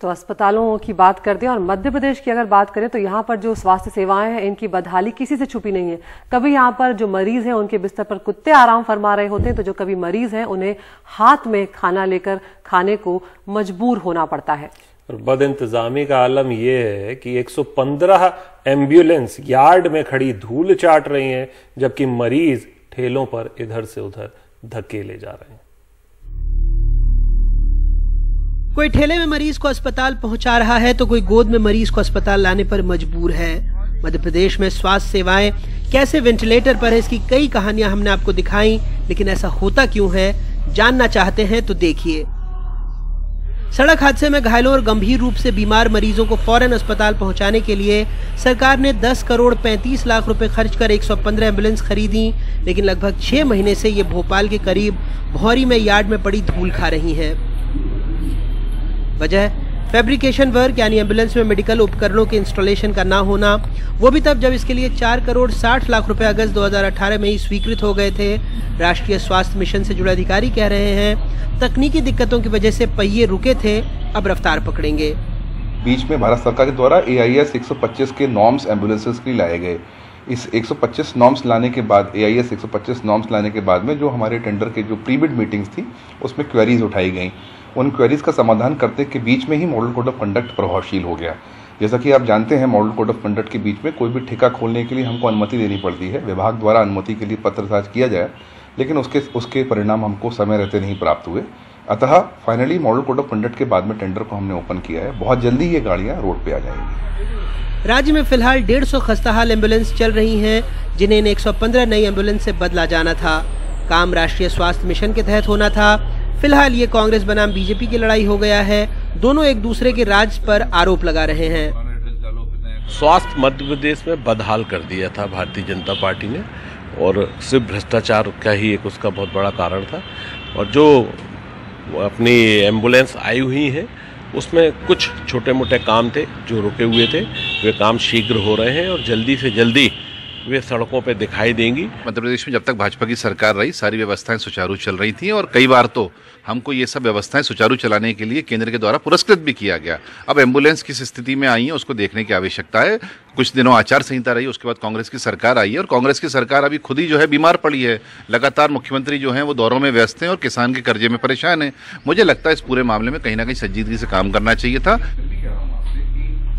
तो अस्पतालों की बात करते हैं और मध्य प्रदेश की अगर बात करें तो यहाँ पर जो स्वास्थ्य सेवाएं हैं इनकी बदहाली किसी से छुपी नहीं है। कभी यहाँ पर जो मरीज हैं उनके बिस्तर पर कुत्ते आराम फरमा रहे होते हैं, तो जो कभी मरीज हैं उन्हें हाथ में खाना लेकर खाने को मजबूर होना पड़ता है। और बदइंतजामी का आलम यह है कि 115 एम्बुलेंस यार्ड में खड़ी धूल चाट रही हैं, जबकि मरीज ठेलों पर इधर से उधर धकेले जा रहे हैं। कोई ठेले में मरीज को अस्पताल पहुंचा रहा है तो कोई गोद में मरीज को अस्पताल लाने पर मजबूर है। मध्य प्रदेश में स्वास्थ्य सेवाएं कैसे वेंटिलेटर पर है, इसकी कई कहानियां हमने आपको दिखाई, लेकिन ऐसा होता क्यों है, जानना चाहते हैं तो देखिए। सड़क हादसे में घायलों और गंभीर रूप से बीमार मरीजों को फौरन अस्पताल पहुंचाने के लिए सरकार ने 10 करोड़ 35 लाख रुपए खर्च कर 115 एम्बुलेंस खरीदी, लेकिन लगभग 6 महीने से ये भोपाल के करीब भौरी में यार्ड में पड़ी धूल खा रही हैं। वजह फैब्रिकेशन वर्क यानी एम्बुलेंस में मेडिकल उपकरणों के इंस्टॉलेशन का ना होना, वो भी तब जब इसके लिए 4 करोड़ 60 लाख रुपए अगस्त 2018 में ही स्वीकृत हो गए थे। राष्ट्रीय स्वास्थ्य मिशन से जुड़े अधिकारी कह रहे हैं तकनीकी दिक्कतों की वजह से पहिए रुके थे, अब रफ्तार पकड़ेंगे। बीच में भारत सरकार के द्वारा AIS 125 के नॉर्म्स एम्बुलेंसेस के लिए लाए गए। इस 125 नॉर्म्स लाने के बाद, AIS 125 नॉर्म्स लाने के बाद में जो हमारे टेंडर के जो प्रीबिड मीटिंग्स थी उसमें क्वेरीज उठाई गई। उन क्वेरीज का समाधान करने के बीच में ही मॉडल कोड ऑफ कंडक्ट प्रभावशील हो गया। जैसा कि आप जानते हैं, मॉडल कोड ऑफ कंडक्ट के बीच में कोई भी ठेका खोलने के लिए हमको अनुमति देनी पड़ती है। विभाग द्वारा अनुमति के लिए पत्रसाज किया जाए, लेकिन उसके परिणाम हमको समय रहते नहीं प्राप्त हुए। अतः finally model code of conduct के बाद में टेंडर को हमने ओपन किया है। बहुत जल्दी ये गाड़ियां रोड पे आ जाएंगी। राज्य में फिलहाल 150 खस्ताहाल एम्बुलेंस चल रही हैं, जिन्हें 115 नई एम्बुलेंस से बदला जाना था। काम राष्ट्रीय स्वास्थ्य मिशन के तहत होना था। फिलहाल ये कांग्रेस बनाम बीजेपी की लड़ाई हो गया है। दोनों एक दूसरे के राज पर आरोप लगा रहे हैं। स्वास्थ्य मध्य प्रदेश में बदहाल कर दिया था भारतीय जनता पार्टी ने, और सिर्फ भ्रष्टाचार का ही एक उसका बहुत बड़ा कारण था। और जो अपनी एम्बुलेंस आई हुई है उसमें कुछ छोटे मोटे काम थे जो रुके हुए थे, वे काम शीघ्र हो रहे हैं और जल्दी से जल्दी वे सड़कों पे दिखाई देंगी। मध्य प्रदेश में जब तक भाजपा की सरकार रही सारी व्यवस्थाएं सुचारू चल रही थी, और कई बार तो हमको ये सब व्यवस्थाएं सुचारू चलाने के लिए केंद्र के द्वारा पुरस्कृत भी किया गया। अब एम्बुलेंस किस स्थिति में आई है उसको देखने की आवश्यकता है। कुछ दिनों आचार संहिता रही, उसके बाद कांग्रेस की सरकार आई है, और कांग्रेस की सरकार अभी खुद ही जो है बीमार पड़ी है। लगातार मुख्यमंत्री जो हैं वो दौरों में व्यस्त हैं और किसान के कर्जे में परेशान हैं। मुझे लगता है इस पूरे मामले में कहीं ना कहीं संजीदगी से काम करना चाहिए था।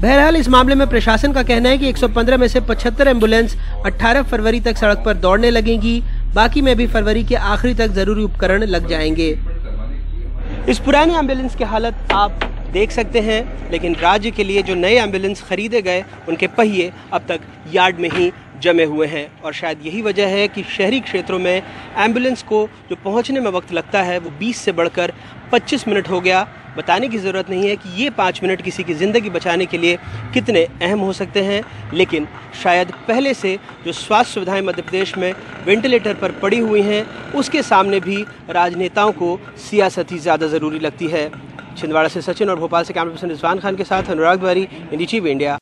बहरहाल इस मामले में प्रशासन का कहना है कि 115 में से 75 एम्बुलेंस 18 फरवरी तक सड़क पर दौड़ने लगेंगी, बाकी में भी फरवरी के आखिरी तक जरूरी उपकरण लग जाएंगे। इस पुरानी एम्बुलेंस की हालत आप देख सकते हैं, लेकिन राज्य के लिए जो नए एम्बुलेंस खरीदे गए उनके पहिए अब तक यार्ड में ही जमे हुए हैं। और शायद यही वजह है कि शहरी क्षेत्रों में एम्बुलेंस को जो पहुंचने में वक्त लगता है वो 20 से बढ़कर 25 मिनट हो गया। बताने की ज़रूरत नहीं है कि ये 5 मिनट किसी की ज़िंदगी बचाने के लिए कितने अहम हो सकते हैं, लेकिन शायद पहले से जो स्वास्थ्य सुविधाएं मध्य प्रदेश में वेंटिलेटर पर पड़ी हुई हैं उसके सामने भी राजनेताओं को सियासत ही ज़्यादा ज़रूरी लगती है। छिंदवाड़ा से सचिन और भोपाल से कैमरा पर्सन रिजवान खान के साथ अनुराग द्वारी, NDTV इंडिया।